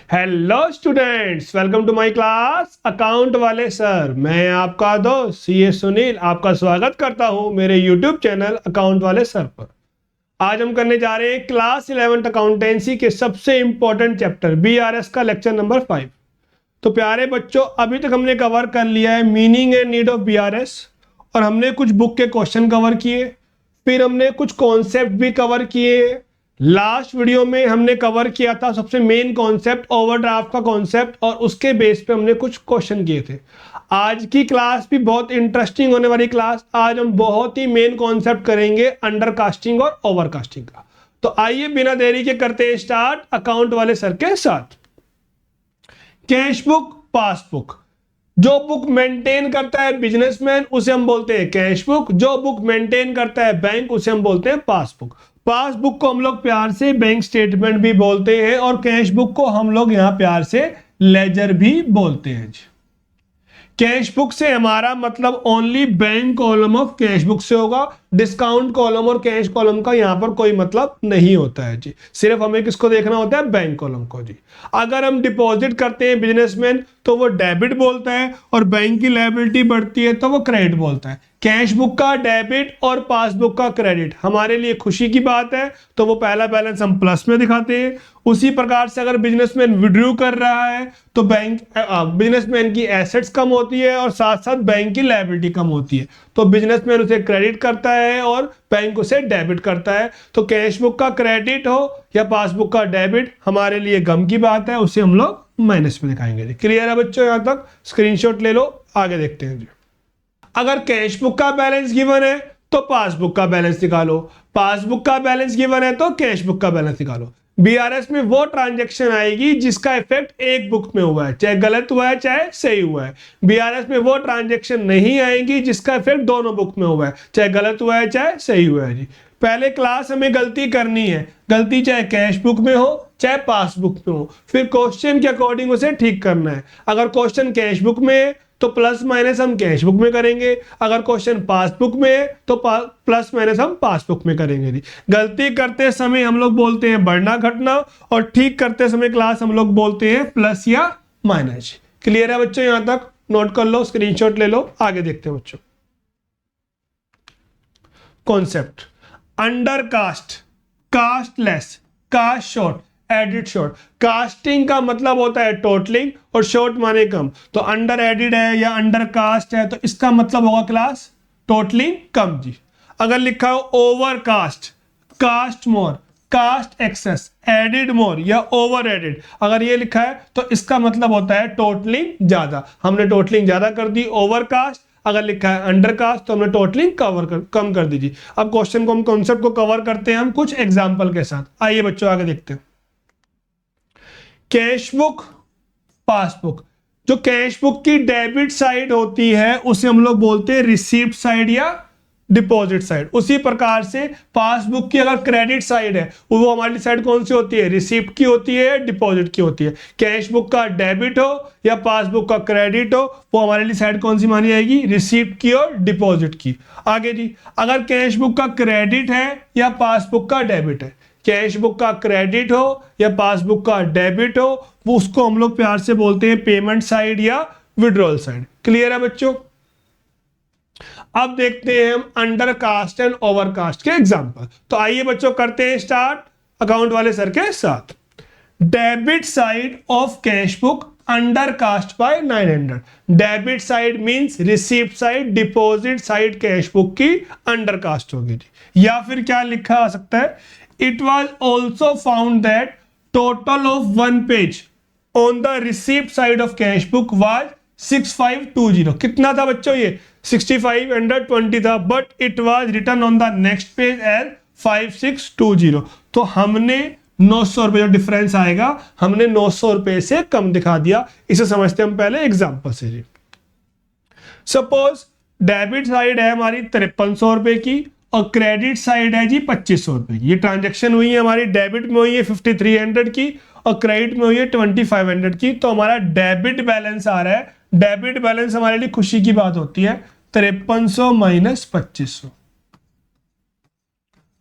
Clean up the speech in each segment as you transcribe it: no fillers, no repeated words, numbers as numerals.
Hello students, welcome to my class account वाले sir. मैं आपका दोस्त सीए सुनील आपका स्वागत करता हूं मेरे यूट्यूब चैनल अकाउंट वाले सर पर। आज हम करने जा रहे हैं क्लास 11th अकाउंटेंसी के सबसे इंपॉर्टेंट चैप्टर बीआरएस का लेक्चर नंबर 5। तो प्यारे बच्चों, अभी तक हमने कवर कर लिया है meaning and need of BRS, और हमने कुछ बुक के क्वेश्चन कवर किए, फिर हमने कुछ कॉन्सेप्ट भी कवर किए। लास्ट वीडियो में हमने कवर किया था सबसे मेन कॉन्सेप्ट ओवरड्राफ्ट का कॉन्सेप्ट, और उसके बेस पे हमने कुछ क्वेश्चन किए थे। आज की क्लास भी बहुत इंटरेस्टिंग होने वाली क्लास। आज हम बहुत ही मेन कॉन्सेप्ट करेंगे अंडरकास्टिंग और ओवरकास्टिंग का। तो आइए बिना देरी के करते हैं स्टार्ट अकाउंट वाले सर के साथ। Cash book, passbook. जो बुक मेंटेन करता है बिजनेसमैन उसे हम बोलते हैं कैश बुक। जो बुक मेंटेन करता है बैंक उसे हम बोलते हैं पासबुक। पासबुक को हम लोग प्यार से बैंक स्टेटमेंट भी बोलते हैं, और कैश बुक को हम लोग यहां प्यार से लेजर भी बोलते हैं। कैश बुक से हमारा मतलब only bank column of cash book से होगा। डिस्काउंट कॉलम और कैश कॉलम का यहां पर कोई मतलब नहीं होता है जी। सिर्फ हमें किसको देखना होता है? बैंक कॉलम को जी। अगर हम डिपॉजिट करते हैं बिजनेसमैन तो वो डेबिट बोलता है, और बैंक की लायबिलिटी बढ़ती है तो वो क्रेडिट बोलता है। कैश बुक का डेबिट और पासबुक का क्रेडिट हमारे लिए खुशी की बात है, तो वो पहला बैलेंस हम प्लस में दिखाते हैं। उसी प्रकार से अगर बिजनेसमैन विड्रू कर रहा है तो बैंक बिजनेसमैन की एसेट्स कम होती है और साथ साथ बैंक की लायबिलिटी कम होती है, तो बिजनेसमैन उसे क्रेडिट करता है और बैंक उसे डेबिट करता है। तो कैश बुक का क्रेडिट हो या पासबुक का डेबिट हमारे लिए गम की बात है, उसे हम लोग माइनस में दिखाएंगे। क्लियर है बच्चों? यहां तक स्क्रीनशॉट ले लो, आगे देखते हैं जी। अगर कैश बुक का बैलेंस गिवन है तो पासबुक का बैलेंस निकालो, पासबुक का बैलेंस गिवन है तो कैश बुक का बैलेंस निकालो। बीआरएस में वो ट्रांजैक्शन आएगी जिसका इफेक्ट एक बुक में हुआ है, चाहे गलत हुआ है चाहे सही हुआ है। बीआरएस में वो ट्रांजैक्शन नहीं आएगी जिसका इफेक्ट दोनों बुक में हुआ है, चाहे गलत हुआ है चाहे सही हुआ है जी। पहले क्लास हमें गलती करनी है, गलती चाहे कैश बुक में हो चाहे पासबुक में हो, फिर क्वेश्चन के अकॉर्डिंग उसे ठीक करना है। अगर क्वेश्चन कैश बुक में है तो प्लस माइनस हम कैश बुक में करेंगे, अगर क्वेश्चन पासबुक में है तो प्लस माइनस हम पासबुक में करेंगे जी। गलती करते समय हम लोग बोलते हैं बढ़ना घटना, और ठीक करते समय क्लास हम लोग बोलते हैं प्लस या माइनस। क्लियर है बच्चों? यहां तक नोट कर लो, स्क्रीनशॉट ले लो, आगे देखते हैं बच्चों। Concept undercast, castless, cast short, edit short. Casting का मतलब होता है टोटलिंग और शॉर्ट माने कम। तो अंडर एडिड है या अंडर कास्ट है तो इसका मतलब होगा क्लास टोटलिंग कम जी। अगर लिखा हो ओवर कास्ट, कास्ट मोर, कास्ट एक्सेस, एडिड मोर या ओवर एडिड, अगर ये लिखा है तो इसका मतलब होता है टोटलिंग ज्यादा। हमने टोटलिंग ज्यादा कर दी ओवर कास्ट। अगर लिखा है अंडर कास्ट तो हमने टोटलिंग कम कर दीजिए। अब क्वेश्चन को हम कॉन्सेप्ट को कवर करते हैं हम कुछ एग्जाम्पल के साथ। आइए बच्चों आगे देखते हैं। Cash book, passbook. जो कैश बुक की डेबिट साइड होती है उसे हम लोग बोलते हैं रिसीप्ट साइड या डिपॉजिट साइड। उसी प्रकार से पासबुक की अगर क्रेडिट साइड है वो हमारी साइड कौन सी होती है? रिसीप्ट की होती है, डिपॉजिट की होती है। कैश बुक का डेबिट हो या पासबुक का क्रेडिट हो वो हमारे लिए साइड कौन सी मानी जाएगी? रिसीप्ट की और डिपॉजिट की। आगे जी, अगर कैश बुक का क्रेडिट है या पासबुक का डेबिट है, कैश बुक का क्रेडिट हो या पासबुक का डेबिट हो वो उसको हम लोग प्यार से बोलते हैं पेमेंट साइड या विड्रॉल साइड। क्लियर है बच्चों? अब देखते हैं हम undercast and overcast के एग्जांपल। तो आइए बच्चों करते हैं स्टार्ट अकाउंट वाले सर के साथ। Debit side of cash book under cast by 900। Debit side means receipt side, deposit side cash book की अंडर कास्ट होगी जी। या फिर क्या लिखा आ सकता है? It was also found that total of one page on the receipt side of cash book was 6520। कितना था बच्चों? ये 6520 था, but it was written on the next page as 5620। तो हमने 900 रुपए जो डिफरेंस आएगा हमने 900 रुपए से कम दिखा दिया। इसे समझते हम पहले एग्जांपल से जी। सपोज डेबिट साइड है हमारी 5300 रुपए की और क्रेडिट साइड है जी 2500 रुपए की। ये ट्रांजैक्शन हुई है हमारी, डेबिट में हुई है 5300 की और क्रेडिट में हुई है 2500 की। तो हमारा डेबिट बैलेंस आ रहा है, डेबिट बैलेंस हमारे लिए खुशी की बात होती है 5300 माइनस 2500,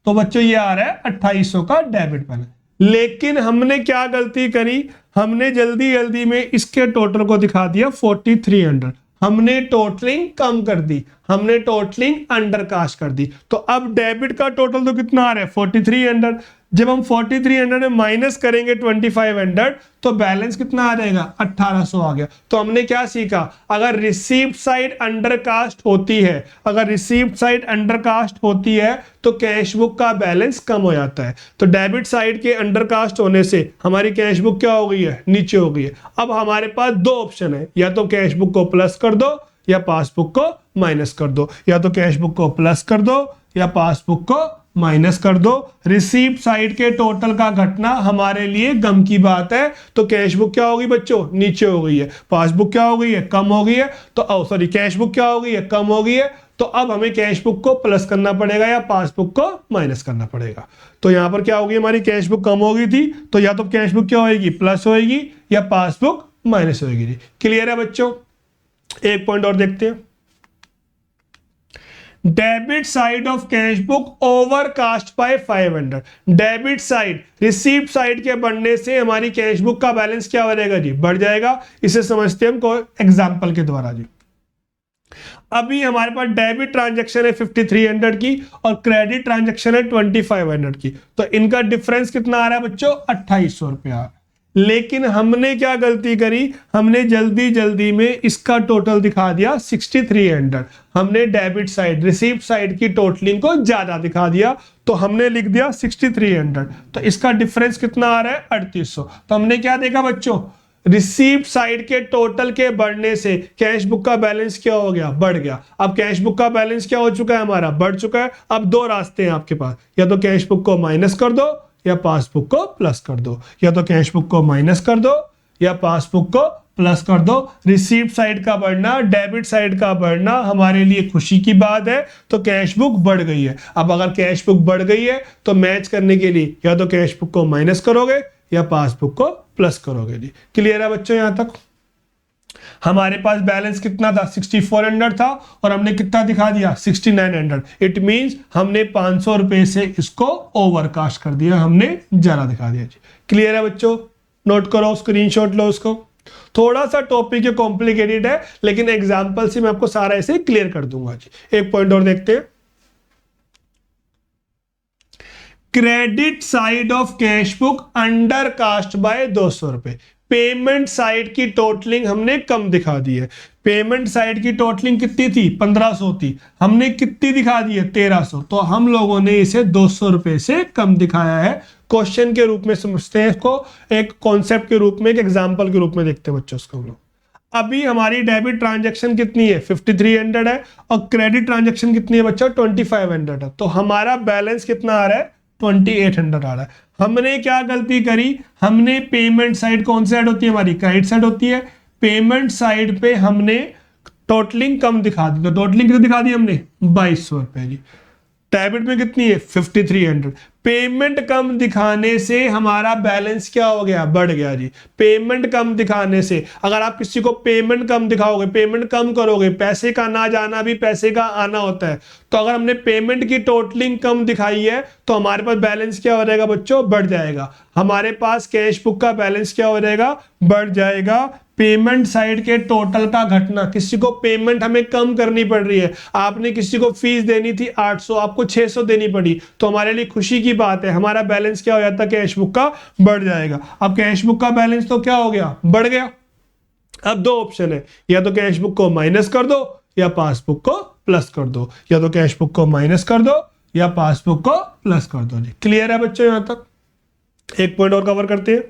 तो बच्चों ये आ रहा है 2800 का डेबिट बैलेंस। लेकिन हमने क्या गलती करी, हमने जल्दी जल्दी में इसके टोटल को दिखा दिया 4300। हमने टोटलिंग कम कर दी, हमने टोटलिंग अंडरकास्ट कर दी। तो अब डेबिट का टोटल तो कितना आ रहा है 4300। जब हम 4300 में माइनस करेंगे 2500 तो बैलेंस कितना आ जाएगा 1800 आ गया। तो हमने क्या सीखा, अगर रिसीव्ड साइड अंडरकास्ट होती है, अगर रिसीव्ड साइड अंडरकास्ट होती है तो कैश बुक का बैलेंस कम हो जाता है। तो डेबिट साइड के अंडरकास्ट होने से हमारी कैश बुक क्या हो गई है, नीचे हो गई है। अब हमारे पास दो ऑप्शन है, या तो कैश बुक को प्लस कर दो या पासबुक को माइनस कर दो, या तो कैश बुक को प्लस कर दो या पासबुक को माइनस कर दो। रिसीव्ड साइड के टोटल का घटना हमारे लिए गम की बात है। तो कैश बुक क्या होगी बच्चों, नीचे हो गई है। पासबुक क्या हो गई है, कम हो गई है। तो सॉरी, कैश बुक क्या हो गई है, कम हो गई है। तो अब हमें कैश बुक को प्लस करना पड़ेगा या पासबुक को माइनस करना पड़ेगा। तो यहां पर क्या होगी, हमारी कैश बुक कम हो गई थी, तो या तो कैश बुक क्या होगी, प्लस होगी, या पासबुक माइनस होगी। जी क्लियर है बच्चों। एक पॉइंट और देखते हैं, debit side of cash book overcast bye 500। Debit side received side के बढ़ने से हमारी कैश बुक का बैलेंस क्या हो जाएगा जी, बढ़ जाएगा। इसे समझते हैं हम एग्जांपल के द्वारा जी। अभी हमारे पास डेबिट ट्रांजैक्शन है 5300 की और क्रेडिट ट्रांजैक्शन है 2500 की। तो इनका डिफरेंस कितना आ रहा है बच्चों, 2800 रुपया। लेकिन हमने क्या गलती करी, हमने जल्दी जल्दी में इसका टोटल दिखा दिया 6300। हमने डेबिट साइड रिसीव्ड साइड की टोटलिंग को ज्यादा दिखा दिया, तो हमने लिख दिया 6300। तो इसका डिफरेंस कितना आ रहा है 3800। तो हमने क्या देखा बच्चों, रिसीव्ड साइड के टोटल के बढ़ने से कैश बुक का बैलेंस क्या हो गया, बढ़ गया। अब कैश बुक का बैलेंस क्या हो चुका है, हमारा बढ़ चुका है। अब दो रास्ते हैं आपके पास, या तो कैश बुक को माइनस कर दो या पासबुक को प्लस कर दो, या तो कैश बुक को माइनस कर दो या पासबुक को प्लस कर दो। रिसीव्ड साइड का बढ़ना, डेबिट साइड का बढ़ना हमारे लिए खुशी की बात है, तो कैश बुक बढ़ गई है। अब अगर कैश बुक बढ़ गई है तो मैच करने के लिए या तो कैश बुक को माइनस करोगे या पासबुक को प्लस करोगे। जी क्लियर है बच्चों। यहां तक हमारे पास बैलेंस कितना था, 6400 था, और हमने कितना दिखा दिया 6900। इट मींस हमने 500 रुपए से इसको ओवरकास्ट कर दिया, हमने ज्यादा दिखा दिया। जी क्लियर है बच्चों, नोट करो, स्क्रीनशॉट लो उसको। थोड़ा सा टॉपिक कॉम्प्लिकेटेड है, लेकिन एग्जांपल से मैं आपको सारा ऐसे क्लियर कर दूंगा। जी एक पॉइंट और देखते हैं, credit side of cash book under cast by 200 रुपए। पेमेंट साइड की टोटलिंग हमने कम दिखा दी है। पेमेंट साइड की टोटलिंग कितनी थी, 1500 थी, हमने कितनी दिखा दी है 1300। तो हम लोगों ने इसे 200 रुपए से कम दिखाया है। क्वेश्चन के रूप में समझते हैं इसको, एक कॉन्सेप्ट के रूप में, एक एग्जांपल के रूप में देखते हैं बच्चों इसको हम लोग। अभी हमारी डेबिट ट्रांजैक्शन कितनी है 5300 है, और क्रेडिट ट्रांजैक्शन कितनी है बच्चों 2500 है। तो हमारा बैलेंस कितना आ रहा है 2800 आ रहा है। हमने क्या गलती करी, हमने पेमेंट साइड, कौन सी साइड होती है हमारी, क्रेडिट साइड होती है। पेमेंट साइड पे हमने टोटलिंग कम दिखा दी, तो टोटलिंग कितनी दिखा दी हमने 2200 रुपए जी। डेबिट में कितनी है 5300। पेमेंट कम दिखाने से हमारा बैलेंस क्या हो गया, बढ़ गया जी। पेमेंट कम दिखाने से, अगर आप किसी को पेमेंट कम दिखाओगे, पेमेंट कम करोगे, पैसे का ना जाना भी पैसे का आना होता है। तो अगर हमने पेमेंट की टोटलिंग कम दिखाई है तो हमारे पास बैलेंस क्या हो जाएगा बच्चों, बढ़ जाएगा। हमारे पास कैश बुक का बैलेंस क्या हो जाएगा, बढ़ जाएगा। पेमेंट साइड के टोटल का घटना, किसी को पेमेंट हमें कम करनी पड़ रही है, आपने किसी को फीस देनी थी 800, आपको 600 देनी पड़ी, तो हमारे लिए खुशी की बात है, हमारा बैलेंस क्या हो जाता है, कैश बुक का बढ़ जाएगा। अब कैश बुक का बैलेंस तो क्या हो गया, बढ़ गया। अब दो ऑप्शन है, या तो कैश बुक को माइनस कर दो या पासबुक को प्लस कर दो, या तो कैश बुक को माइनस कर दो या पासबुक को प्लस कर दो। जी क्लियर है बच्चों यहां तक। एक पॉइंट और कवर करते हैं,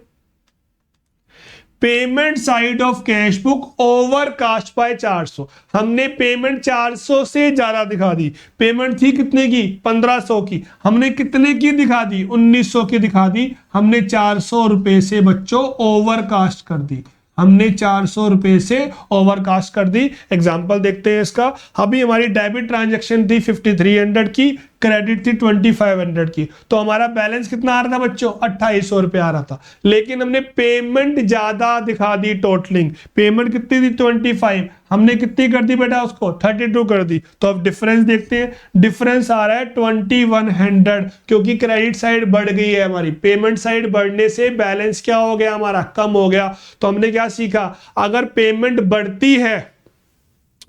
payment side of cash book overcast bye 400। हमने पेमेंट 400 से ज्यादा दिखा दी। पेमेंट थी कितने की 1500 की, हमने कितने की दिखा दी 1900 की दिखा दी। हमने 400 रुपए से बच्चों ओवरकास्ट कर दी, हमने 400 रुपए से ओवरकास्ट कर दी। एग्जांपल देखते हैं इसका। अभी हमारी डेबिट ट्रांजैक्शन थी 5300 की, क्रेडिट थी 2500 की, तो हमारा बैलेंस कितना आ रहा था बच्चों, 2800 रुपये आ रहा था। लेकिन हमने पेमेंट ज्यादा दिखा दी, टोटलिंग पेमेंट कितनी थी 25, हमने कितनी कर दी बेटा उसको 32 कर दी। तो अब डिफरेंस देखते हैं, डिफरेंस आ रहा है 2100, क्योंकि क्रेडिट साइड बढ़ गई है हमारी, पेमेंट साइड बढ़ने से बैलेंस क्या हो गया हमारा, कम हो गया। तो हमने क्या सीखा, अगर पेमेंट बढ़ती है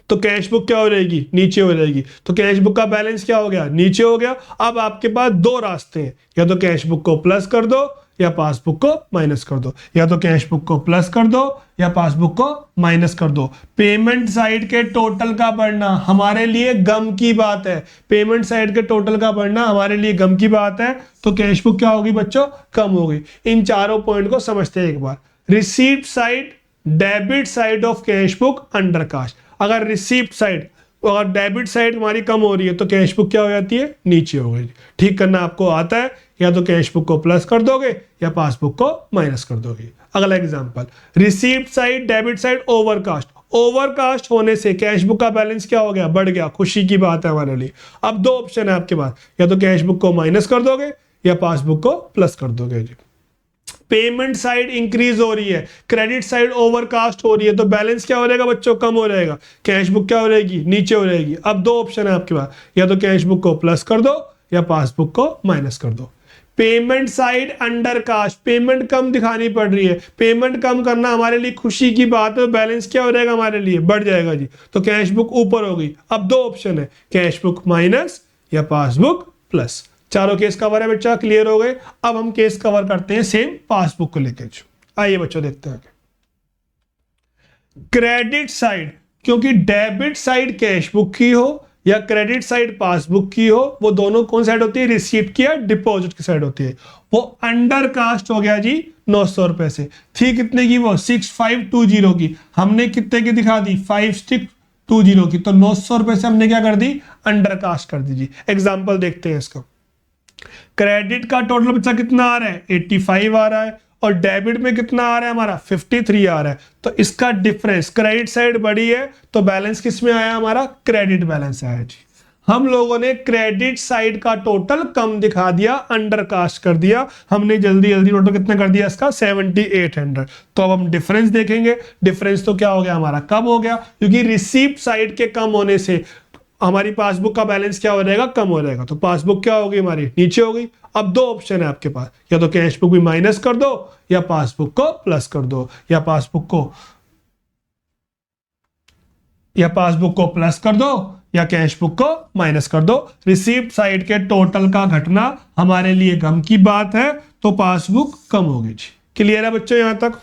तो कैश बुक क्या हो जाएगी, नीचे हो जाएगी। तो कैश बुक का बैलेंस क्या हो गया, नीचे हो गया। अब आपके पास दो रास्ते हैं, या तो कैश बुक को प्लस कर दो या पासबुक को माइनस कर दो, या तो कैश बुक को प्लस कर दो या पासबुक को माइनस कर दो। पेमेंट साइड के टोटल का बढ़ना हमारे लिए गम की बात है, पेमेंट साइड के टोटल का बढ़ना हमारे लिए गम की बात है। तो कैश बुक क्या होगी बच्चों, कम होगी। इन चारों पॉइंट को समझते हैं एक बार। Receipt side, debit side of cash book under cast. अगर रिसीप्ट साइड, अगर डेबिट साइड हमारी कम हो रही है तो कैश बुक क्या हो जाती है, नीचे हो गई। ठीक करना आपको आता है, या तो कैश बुक को प्लस कर दोगे या पासबुक को माइनस कर दोगे। अगला example, receipt side, debit side overcast. Overcast होने से कैश बुक का बैलेंस क्या हो गया, बढ़ गया, खुशी की बात है हमारे लिए। अब दो ऑप्शन है आपके पास, या तो कैश बुक को माइनस कर दोगे या पासबुक को प्लस कर दोगे जी। पेमेंट साइड इंक्रीज हो रही है, क्रेडिट साइड ओवरकास्ट हो रही है, तो बैलेंस क्या हो जाएगा बच्चों, कम हो जाएगा। कैश बुक क्या हो जाएगी, नीचे हो जाएगी। अब दो ऑप्शन है आपके पास, या तो कैश बुक को प्लस कर दो या पासबुक को माइनस कर दो। Payment side under cast, payment कम दिखानी पड़ रही है, पेमेंट कम करना हमारे लिए खुशी की बात है, बैलेंस क्या हो जाएगा हमारे लिए, बढ़ जाएगा जी। तो कैश बुक ऊपर हो गई। अब दो ऑप्शन है, कैश बुक माइनस या पासबुक प्लस। चारों केस कवर है बच्चा, क्लियर हो गए। अब हम केस कवर करते हैं सेम पासबुक को लेकर। आइए बच्चों देखते हैं। क्रेडिट साइड, क्योंकि डेबिट साइड कैश बुक की हो या क्रेडिट साइड पासबुक की हो, वो दोनों कौन साइड होती है, रिसीप्ट की या डिपॉजिट की साइड होती है। वो अंडर कास्ट हो गया जी 900 रुपए से। थी कितने की वो, 6520 की, हमने कितने की दिखा दी, 5620 की। तो 900 रुपए से हमने क्या कर दी, अंडर कास्ट कर दी जी। एग्जाम्पल देखते हैं इसका। क्रेडिट का टोटल बच्चा कितना आ रहा है, 85 आ रहा है, और डेबिट में कितना आ रहा है हमारा, 53 आ रहा है। तो इसका डिफरेंस, क्रेडिट साइड बड़ी है तो बैलेंस किस में आया हमारा, क्रेडिट बैलेंस आया जी। हम लोगों ने क्रेडिट साइड का टोटल कम दिखा दिया, अंडर कास्ट कर दिया हमने, जल्दी जल्दी टोटल कितना कर दिया इसका, 7800। तो अब हम डिफरेंस देखेंगे, डिफरेंस तो क्या हो गया हमारा, कम हो गया, क्योंकि रिसीप्ट साइड के कम होने से हमारी पासबुक का बैलेंस क्या हो जाएगा, कम हो जाएगा। तो पासबुक क्या होगी हमारी, नीचे हो गई। अब दो ऑप्शन है आपके पास, या तो कैश बुक भी माइनस कर दो या पासबुक को प्लस कर दो, या पासबुक को प्लस कर दो या कैश बुक को माइनस कर दो। रिसीप्ट साइड के टोटल का घटना हमारे लिए गम की बात है, तो पासबुक कम होगी जी। क्लियर है बच्चों यहां तक,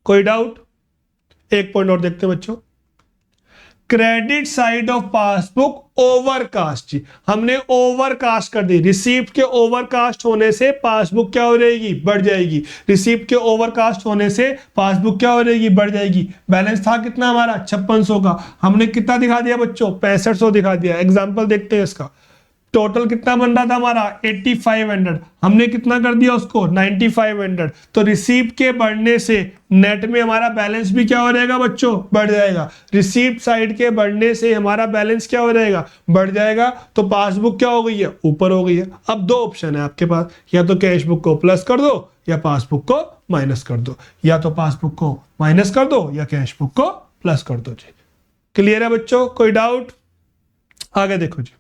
कोई डाउट? एक पॉइंट और देखते हैं बच्चों। Credit side of passbook overcast जी, हमने ओवरकास्ट कर दी। रिसीप्ट के ओवरकास्ट होने से पासबुक क्या हो जाएगी, बढ़ जाएगी। रिसीप्ट के ओवरकास्ट होने से पासबुक क्या हो जाएगी, बढ़ जाएगी। बैलेंस था कितना हमारा, 5600 का, हमने कितना दिखा दिया बच्चों, 6500 दिखा दिया। एग्जांपल देखते हैं इसका। टोटल कितना बन रहा था हमारा, 8500, हमने कितना कर दिया उसको, 9500। तो रिसीप्ट के बढ़ने से नेट में हमारा बैलेंस भी क्या हो जाएगा बच्चों, बढ़ जाएगा। रिसीप्ट साइड के बढ़ने से हमारा बैलेंस क्या हो जाएगा, बढ़ जाएगा। तो पासबुक क्या हो गई है, ऊपर हो गई है। अब दो ऑप्शन है आपके पास, या तो कैश बुक को प्लस कर दो या पासबुक को माइनस कर दो, या तो पासबुक को माइनस कर दो या कैश बुक को प्लस कर दो जी। क्लियर है बच्चों, कोई डाउट? आगे देखो जी।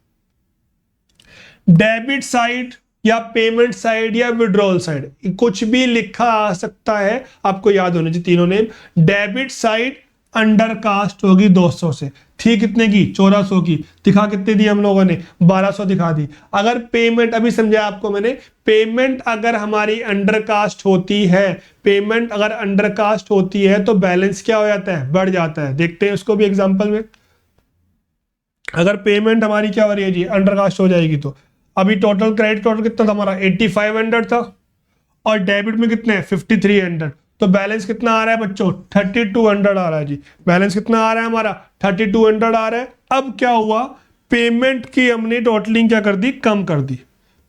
डेबिट साइड या पेमेंट साइड या विड्रॉल साइड, कुछ भी लिखा आ सकता है, आपको याद होने चाहिए तीनों name. Debit side under cast होगी 200 से, थी कितने की, 1400 की, दिखा कितने दी हम लोगों ने, 1200 दिखा दी। अगर पेमेंट, अभी समझा आपको मैंने, पेमेंट अगर हमारी अंडर कास्ट होती है, पेमेंट अगर अंडर कास्ट होती है तो बैलेंस क्या हो जाता है, बढ़ जाता है। देखते हैं उसको भी एग्जाम्पल में। अगर पेमेंट हमारी क्या हो रही है जी, अंडर कास्ट हो जाएगी, तो अभी टोटल क्रेडिट टोटल कितना था हमारा, 8500 था, और डेबिट में कितने हैं, 5300। तो बैलेंस कितना आ रहा है बच्चों, 3200 आ रहा है जी। बैलेंस कितना आ रहा है हमारा, 3200 आ रहा है। अब क्या हुआ, पेमेंट की हमने टोटलिंग क्या कर दी, कम कर दी।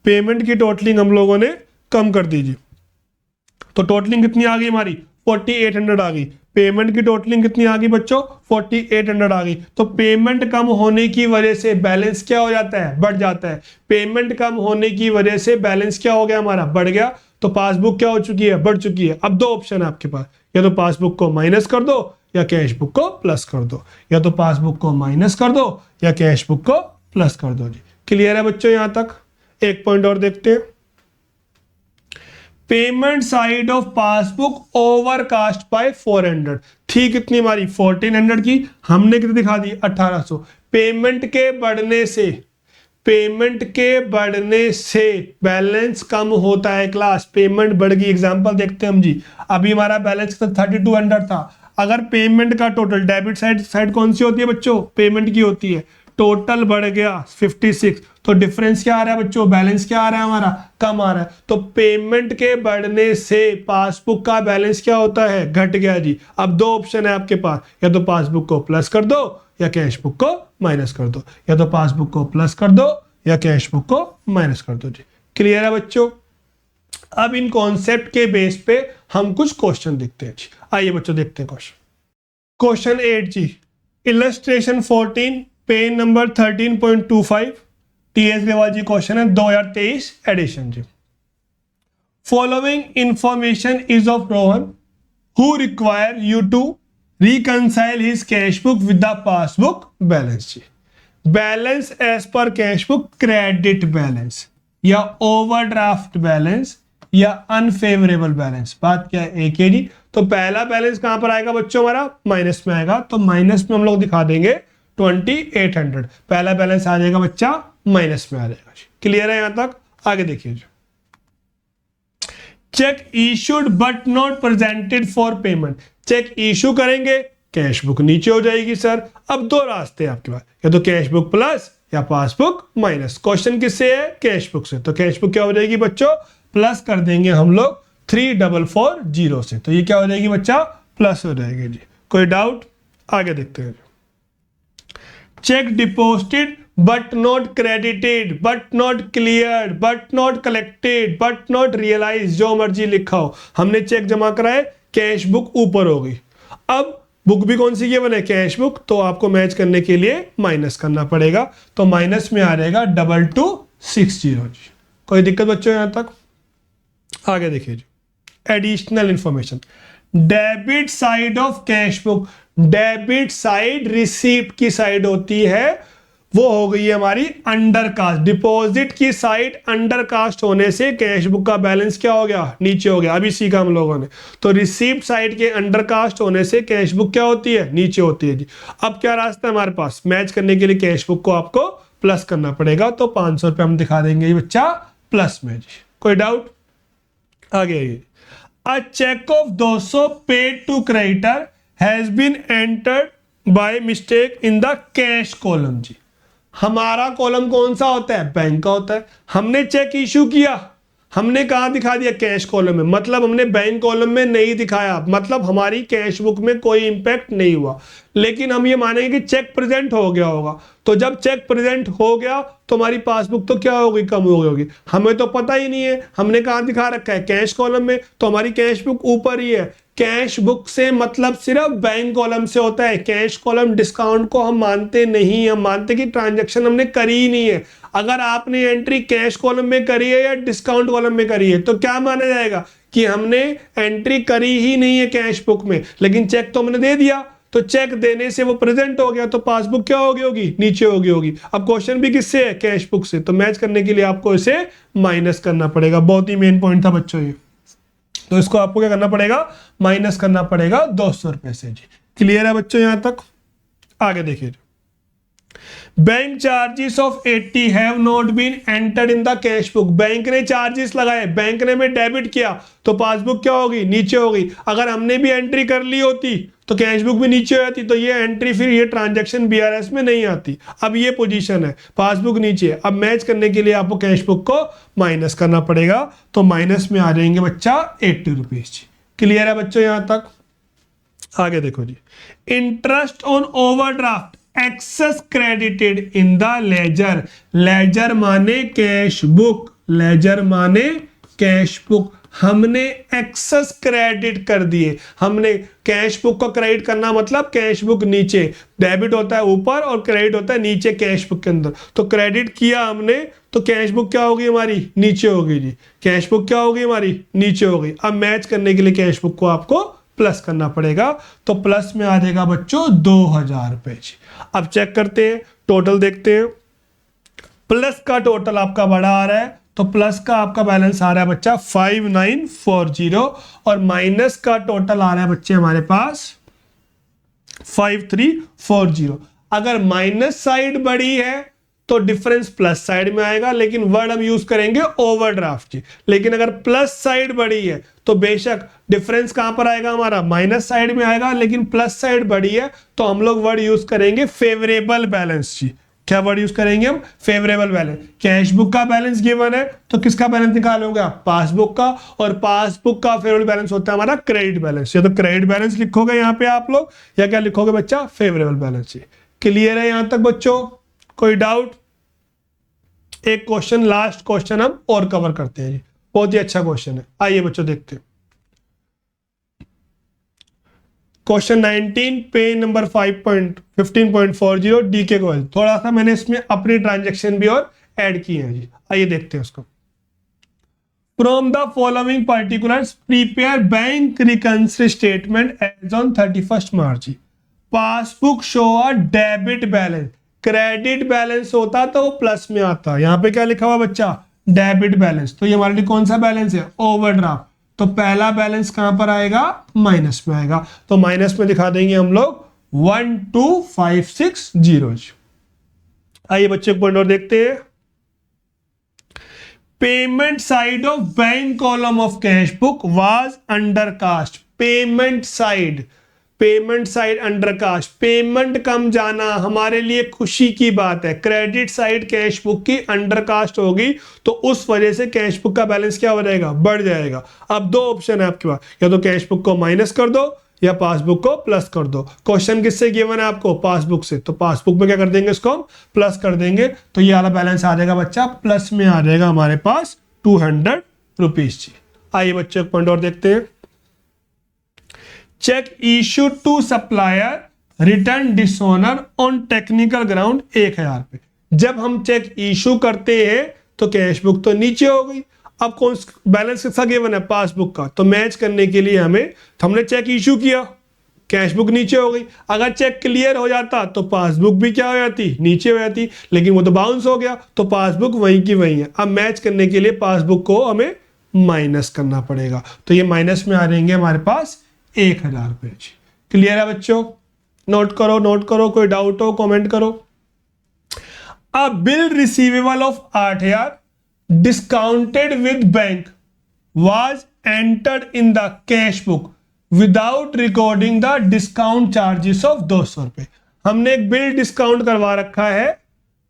पेमेंट की टोटलिंग हम लोगों ने कम कर दी जी। तो टोटलिंग कितनी आ गई हमारी, 4800 आ गई। पेमेंट की टोटलिंग कितनी आ गई बच्चों, 4800 आ गई। तो पेमेंट कम होने की वजह से बैलेंस क्या हो जाता है, बढ़ जाता है। पेमेंट कम होने की वजह से बैलेंस क्या हो गया हमारा, बढ़ गया। तो पासबुक क्या हो चुकी है, बढ़ चुकी है। अब दो ऑप्शन है आपके पास, या तो पासबुक को माइनस कर दो या कैश बुक को प्लस कर दो, या तो पासबुक को माइनस कर दो या कैश बुक को प्लस कर दो जी। क्लियर है बच्चों यहां तक। एक पॉइंट और देखते हैं, payment side of passbook overcast bye 400 थी कितनी हमारी, 1400 की, हमने कितनी दिखा दी, 1800। पेमेंट के बढ़ने से बैलेंस कम होता है क्लास, पेमेंट बढ़ गई। एग्जांपल देखते हैं हम जी, अभी हमारा बैलेंस 3200 था। अगर पेमेंट का टोटल, डेबिट साइड कौन सी होती है बच्चों, पेमेंट की होती है, टोटल बढ़ गया 56, तो डिफरेंस क्या आ रहा है बच्चों, बैलेंस क्या आ रहा है हमारा, कम आ रहा है। तो पेमेंट के बढ़ने से पासबुक का बैलेंस क्या होता है, घट गया जी। अब दो ऑप्शन है आपके पास, या तो पासबुक को प्लस कर दो या कैश बुक को माइनस कर दो, या तो पासबुक को प्लस कर दो या कैश बुक को माइनस कर दो जी। क्लियर है बच्चों। अब इन कॉन्सेप्ट के बेस पे हम कुछ क्वेश्चन देखते हैं जी। आइए बच्चों देखते हैं क्वेश्चन 8 जी, illustration 14 page number 13.25 TS Grewal ji question है 2023 एडिशन जी। Following information is of Rohan who require you to reconcile his cash book with the passbook balance जी। Balance as per cash book credit balance या ओवरड्राफ्ट बैलेंस या unfavourable balance, बात क्या है एक है जी। तो पहला बैलेंस कहां पर आएगा बच्चों, हमारा माइनस में आएगा। तो माइनस में हम लोग दिखा देंगे 2800, पहला बैलेंस आ जाएगा बच्चा माइनस में आ जाएगा। क्लियर है यहां तक। आगे देखिए, cheque issued but not presented for payment, cheque issue करेंगे कैश बुक नीचे हो जाएगी सर। अब दो रास्ते हैं आपके पास, या तो कैश बुक प्लस या पासबुक माइनस। क्वेश्चन किससे है, कैश बुक से। तो कैश बुक क्या हो जाएगी बच्चों, प्लस कर देंगे हम लोग 3440 से, तो ये क्या हो जाएगी बच्चा, प्लस हो जाएगी जी। कोई डाउट, आगे देखते हैं। Cheque deposited but not credited but not cleared but not collected but not realise, जो मर्जी लिखा हो, हमने चेक जमा कराए, कैश बुक ऊपर हो गई। अब बुक भी कौन सी गिवन है, कैश बुक, तो आपको मैच करने के लिए माइनस करना पड़ेगा। तो माइनस में आ जाएगा 2260 जी। कोई दिक्कत बच्चों यहां तक। आगे देखिए जी, additional information, debit side of cash book, debit side receipt की साइड होती है, वो हो गई है हमारी अंडर कास्ट। डिपॉजिट की साइड अंडर कास्ट होने से कैश बुक का बैलेंस क्या हो गया, नीचे हो गया। अभी सीखा हम लोगों ने। तो रिसीप्ट साइड के अंडर कास्ट होने से कैश बुक क्या होती है, नीचे होती है जी। अब क्या रास्ता है हमारे पास, मैच करने के लिए कैश बुक को आपको प्लस करना पड़ेगा। तो 500 रुपये हम दिखा देंगे बच्चा प्लस में जी। कोई डाउट, आगे आइए। A cheque of 200 paid to creditor has been entered by mistake in the cash column जी। हमारा कॉलम कौन सा होता है, बैंक का होता है। हमने चेक इशू किया, हमने कहां दिखा दिया, कैश कॉलम में, मतलब हमने बैंक कॉलम में नहीं दिखाया, मतलब हमारी कैश बुक में कोई इंपैक्ट नहीं हुआ। लेकिन हम ये मानेंगे कि चेक प्रेजेंट हो गया होगा। तो जब चेक प्रेजेंट हो गया तो हमारी पासबुक तो क्या होगी, कम हो गई होगी। हमें तो पता ही नहीं है, हमने कहां दिखा रखा है, कैश कॉलम में, तो हमारी कैश बुक ऊपर ही है। कैश बुक से मतलब सिर्फ बैंक कॉलम से होता है। कैश कॉलम डिस्काउंट को हम मानते नहीं, हम मानते कि ट्रांजैक्शन हमने करी ही नहीं है। अगर आपने एंट्री कैश कॉलम में करी है या डिस्काउंट कॉलम में करी है तो क्या माना जाएगा कि हमने एंट्री करी ही नहीं है कैश बुक में, लेकिन चेक तो हमने दे दिया। तो चेक देने से वो प्रेजेंट हो गया, तो पासबुक क्या हो गई होगी, नीचे हो गई होगी। अब क्वेश्चन भी किससे है, कैश बुक से। तो मैच करने के लिए आपको इसे माइनस करना पड़ेगा। बहुत ही मेन पॉइंट था बच्चों ये। तो इसको आपको क्या करना पड़ेगा, माइनस करना पड़ेगा 200 रुपए से जी। क्लियर है बच्चों यहां तक। आगे देखिए, bank charges of 80 have not been entered in the cash book. Bank ने चार्जेस लगाए, बैंक ने में डेबिट किया, तो पासबुक क्या होगी, नीचे होगी। अगर हमने भी एंट्री कर ली होती तो कैश बुक भी नीचे हो जाती। तो ये एंट्री, फिर ये ट्रांजैक्शन बीआरएस में नहीं आती। अब ये पोजीशन है, पासबुक नीचे। अब मैच करने के लिए आपको कैश बुक को माइनस करना पड़ेगा। तो माइनस में आ जाएंगे बच्चा 80 रुपीज जी। क्लियर है बच्चों यहां तक। आगे देखो जी, interest on overdraft excess credited in the ledger. Ledger माने कैश बुक, लेजर माने कैश बुक। हमने एक्सेस क्रेडिट कर दिए। हमने कैश बुक को क्रेडिट करना मतलब कैश बुक नीचे, डेबिट होता है ऊपर और क्रेडिट होता है नीचे कैश बुक के अंदर। तो क्रेडिट किया हमने तो कैश बुक क्या होगी हमारी, नीचे होगी जी। कैश बुक क्या होगी हमारी, नीचे होगी। अब मैच करने के लिए कैश बुक को आपको प्लस करना पड़ेगा, तो प्लस में आ जाएगा बच्चों 2000 रुपए जी। अब चेक करते हैं, टोटल देखते हैं। प्लस का टोटल आपका बड़ा आ रहा है, तो प्लस का आपका बैलेंस आ रहा है बच्चा 5940 और माइनस का टोटल आ रहा है बच्चे हमारे पास 5340। अगर माइनस साइड बड़ी है तो डिफरेंस प्लस साइड में आएगा, लेकिन वर्ड हम यूज करेंगे ओवरड्राफ्ट जी। लेकिन अगर प्लस साइड बड़ी है तो बेशक डिफरेंस कहां पर आएगा हमारा, माइनस साइड में आएगा, लेकिन प्लस साइड बड़ी है तो हम लोग वर्ड यूज करेंगे फेवरेबल बैलेंस जी। क्या वर्ड यूज करेंगे हम, फेवरेबल बैलेंस। कैश बुक का बैलेंस गिवन है तो किसका बैलेंस निकालोगे आप, पासबुक का, और पासबुक का फेवरेबल बैलेंस होता है हमारा क्रेडिट बैलेंस। या तो क्रेडिट बैलेंस लिखोगे यहाँ पे आप लोग, या क्या लिखोगे बच्चा, फेवरेबल बैलेंस जी। क्लियर है यहां तक बच्चों, कोई डाउट? एक क्वेश्चन, लास्ट क्वेश्चन हम और कवर करते हैं जी, बहुत ही अच्छा क्वेश्चन है। आइए बच्चों देखते हैं क्वेश्चन 19 पेज नंबर 15.40 डीके को। थोड़ा सा मैंने इसमें अपनी ट्रांजैक्शन भी और ऐड किए हैं जी। आइए देखते हैं उसको। From the following particulars prepare bank reconcile statement as on 31 March. Passbook show a debit balance, credit balance होता तो वो प्लस में आता। यहाँ पे क्या लिखा हुआ बच्चा, डेबिट बैलेंस। तो ये हमारे लिए कौन सा बैलेंस है, ओवरड्राफ्ट। तो पहला बैलेंस कहां पर आएगा, माइनस में आएगा। तो माइनस में दिखा देंगे हम लोग 12560। आइए बच्चे पॉइंट और देखते हैं। Payment side of bank column of cash book was undercast. Payment side under cast, payment कम जाना हमारे लिए खुशी की बात है। क्रेडिट साइड कैश बुक की अंडर कास्ट होगी तो उस वजह से कैश बुक का बैलेंस क्या हो जाएगा, बढ़ जाएगा। अब दो ऑप्शन है आपके पास, या तो कैश बुक को माइनस कर दो या पासबुक को प्लस कर दो। क्वेश्चन किससे गिवन है आपको, पासबुक से। तो पासबुक में क्या कर देंगे, इसको हम प्लस कर देंगे, तो ये वाला बैलेंस आ जाएगा बच्चा, प्लस में आ जाएगा हमारे पास 200 रुपीज जी। आइए बच्चे पॉइंट और देखते हैं। Cheque issued to supplier return dishonour on technical ground 1000 पे। जब हम चेक इशू करते हैं तो कैश बुक तो नीचे हो गई। अब कौन बैलेंस किसका गिवन है, पासबुक का। तो मैच करने के लिए हमने चेक इशू किया, कैश बुक नीचे हो गई। अगर चेक क्लियर हो जाता तो पासबुक भी क्या हो जाती, नीचे हो जाती, लेकिन वो तो बाउंस हो गया तो पासबुक वहीं की वहीं है। अब मैच करने के लिए पासबुक को हमें माइनस करना पड़ेगा, तो ये माइनस में आ जाएंगे हमारे पास 1000 रुपए। क्लियर है बच्चों, नोट करो, कोई डाउट हो कमेंट करो। अ bill receivable of 8000 discounted with bank was entered in the cash book without recording the discount charges of 200 रुपए। हमने एक बिल डिस्काउंट करवा रखा है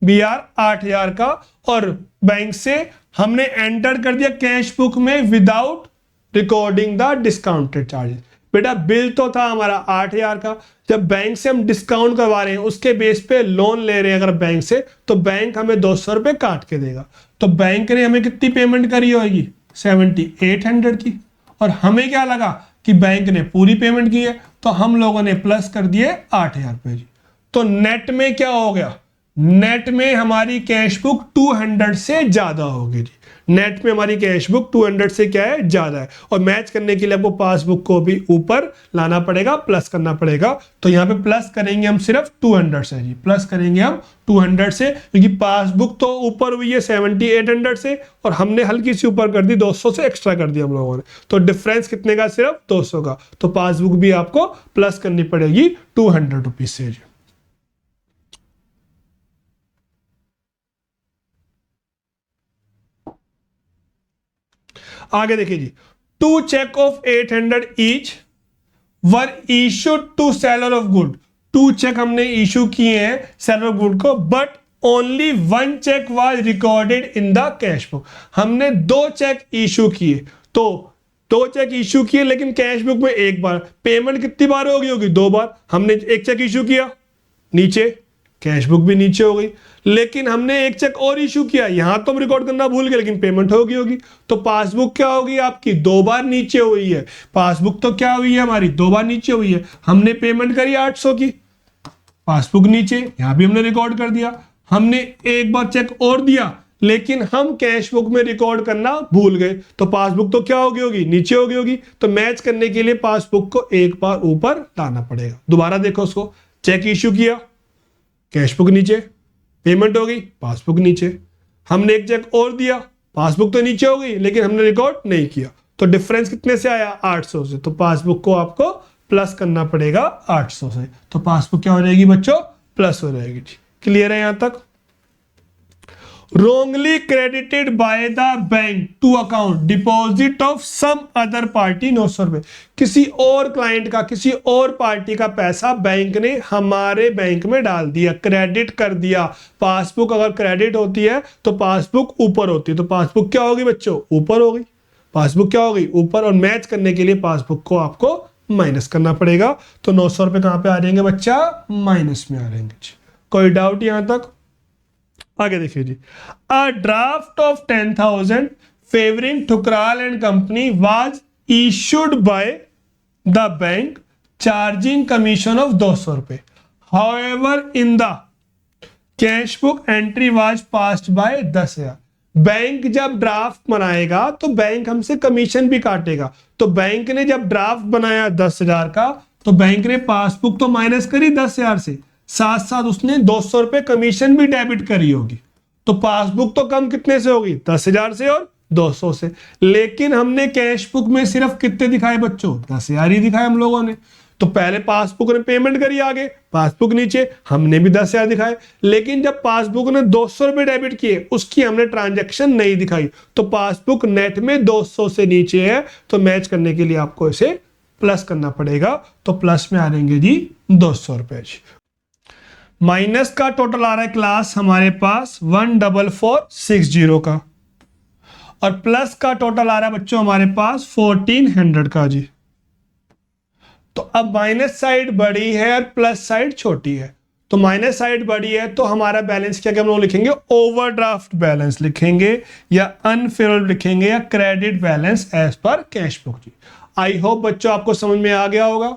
BR 8000 का, और बैंक से हमने एंटर कर दिया कैश बुक में without recording the discounted charges. बेटा बिल तो था हमारा 8000 का, जब बैंक से हम डिस्काउंट करवा रहे हैं उसके बेस पे लोन ले रहे हैं अगर बैंक से, तो बैंक हमें 200 रुपए काट के देगा। तो बैंक ने हमें कितनी पेमेंट करी होगी, 7800 की, और हमें क्या लगा कि बैंक ने पूरी पेमेंट की है, तो हम लोगों ने प्लस कर दिए 8000 रुपए जी। तो नेट में क्या हो गया, नेट में हमारी कैश बुक 200 से ज्यादा होगी जी। नेट में हमारी कैश बुक 200 से क्या है, ज्यादा है। और मैच करने के लिए आपको पासबुक को भी ऊपर लाना पड़ेगा, प्लस करना पड़ेगा। तो यहाँ पे प्लस करेंगे हम सिर्फ 200 से जी, प्लस करेंगे हम 200 से, क्योंकि पासबुक तो ऊपर हुई है 7800 से, और हमने हल्की सी ऊपर कर दी, 200 से एक्स्ट्रा कर दिया हम लोगों ने। तो डिफरेंस कितने का, सिर्फ 200 का। तो पासबुक भी आपको प्लस करनी पड़ेगी 200 रुपीज से जी। आगे देखिए जी, 2 cheque of 800 each were issued to seller of good. 2 cheque हमने इशू किए हैं सेलर ऑफ गुड को, but only 1 cheque was recorded in the cash book. हमने 2 चेक इशू किए, तो 2 चेक इशू किए, लेकिन कैश बुक में एक बार। पेमेंट कितनी बार होगी, 2 बार। हमने एक चेक इशू किया नीचे, कैश बुक भी नीचे हो गई। लेकिन हमने एक चेक और इशू किया, यहां तो हम रिकॉर्ड करना भूल गए लेकिन पेमेंट होगी। तो पासबुक क्या होगी आपकी, 2 बार नीचे हुई है। पासबुक तो क्या हुई है हमारी, 2 बार नीचे हुई है। हमने पेमेंट करी 800 की, पासबुक नीचे, यहां भी हमने रिकॉर्ड कर दिया। हमने एक बार चेक और दिया लेकिन हम कैश बुक में रिकॉर्ड करना भूल गए, तो पासबुक तो क्या होगी, नीचे होगी। तो मैच करने के लिए पासबुक को एक बार ऊपर लाना पड़ेगा। दोबारा देखो उसको, चेक इश्यू किया, कैश बुक नीचे, पेमेंट हो गई, पासबुक नीचे। हमने एक चेक और दिया, पासबुक तो नीचे हो गई लेकिन हमने रिकॉर्ड नहीं किया। तो डिफरेंस कितने से आया, 800 से। तो पासबुक को आपको प्लस करना पड़ेगा 800 से। तो पासबुक क्या हो जाएगी बच्चों, प्लस हो जाएगी। क्लियर है यहां तक। wrongly credited by the bank to account deposit of some other party 900 रुपए। किसी और क्लाइंट का, किसी और पार्टी का पैसा बैंक ने हमारे बैंक में डाल दिया, क्रेडिट कर दिया। पासबुक अगर क्रेडिट होती है तो पासबुक ऊपर होती है, तो पासबुक क्या होगी बच्चों, ऊपर हो गई। पासबुक क्या होगी, ऊपर। और मैच करने के लिए पासबुक को आपको माइनस करना पड़ेगा। तो 900 रुपए कहां पे आ जाएंगे बच्चा, माइनस में आ जाएंगे। कोई डाउट यहां तक, आगे देखिए जी। A draft of 10,000 favouring Thukral and company was issued by the bank charging commission of 200 रुपए। However in the cash book entry was passed by 10,000। Bank जब ड्राफ्ट बनाएगा तो बैंक हमसे कमीशन भी काटेगा। तो बैंक ने जब ड्राफ्ट बनाया 10,000 का, तो बैंक ने पासबुक तो माइनस करी 10,000 से, साथ साथ उसने 200 रुपए कमीशन भी डेबिट करी होगी। तो पासबुक तो कम कितने से होगी, 10,000 से और 200 से। लेकिन हमने कैश बुक में सिर्फ कितने दिखाए बच्चों, 10,000 ही दिखाए हम लोगों ने। तो पहले पासबुक ने पेमेंट करी, आगे पासबुक नीचे, हमने भी 10,000 दिखाए। लेकिन जब पासबुक ने 200 रुपए डेबिट किए, उसकी हमने ट्रांजैक्शन नहीं दिखाई। तो पासबुक नेट में 200 से नीचे है, तो मैच करने के लिए आपको इसे प्लस करना पड़ेगा। तो प्लस में आ जाएंगे जी 200 रुपए। माइनस का टोटल आ रहा है क्लास हमारे पास 14460 का, और प्लस का टोटल आ रहा है बच्चों हमारे पास 1400 का जी। तो अब माइनस साइड बड़ी है और प्लस साइड छोटी है। तो माइनस साइड बड़ी है तो हमारा बैलेंस क्या हम लोग लिखेंगे, ओवरड्राफ्ट बैलेंस लिखेंगे, या अनफेवरेबल लिखेंगे, या credit balance as per cash book जी। आई होप बच्चों आपको समझ में आ गया होगा।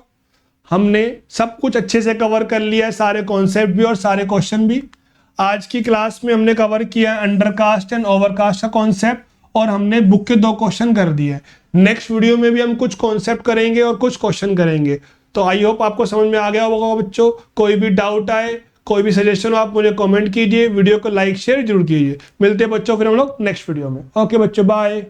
हमने सब कुछ अच्छे से कवर कर लिया है, सारे कॉन्सेप्ट भी और सारे क्वेश्चन भी। आज की क्लास में हमने कवर किया अंडरकास्ट एंड ओवरकास्ट का कॉन्सेप्ट, और हमने बुक के 2 क्वेश्चन कर दिए। नेक्स्ट वीडियो में भी हम कुछ कॉन्सेप्ट करेंगे और कुछ क्वेश्चन करेंगे। तो आई होप आपको समझ में आ गया होगा बच्चों। कोई भी डाउट आए, कोई भी सजेशन हो, आप मुझे कमेंट कीजिए, वीडियो को लाइक शेयर जरूर कीजिए। मिलते हैं बच्चों फिर हम लोग नेक्स्ट वीडियो में। ओके बच्चों, बाय।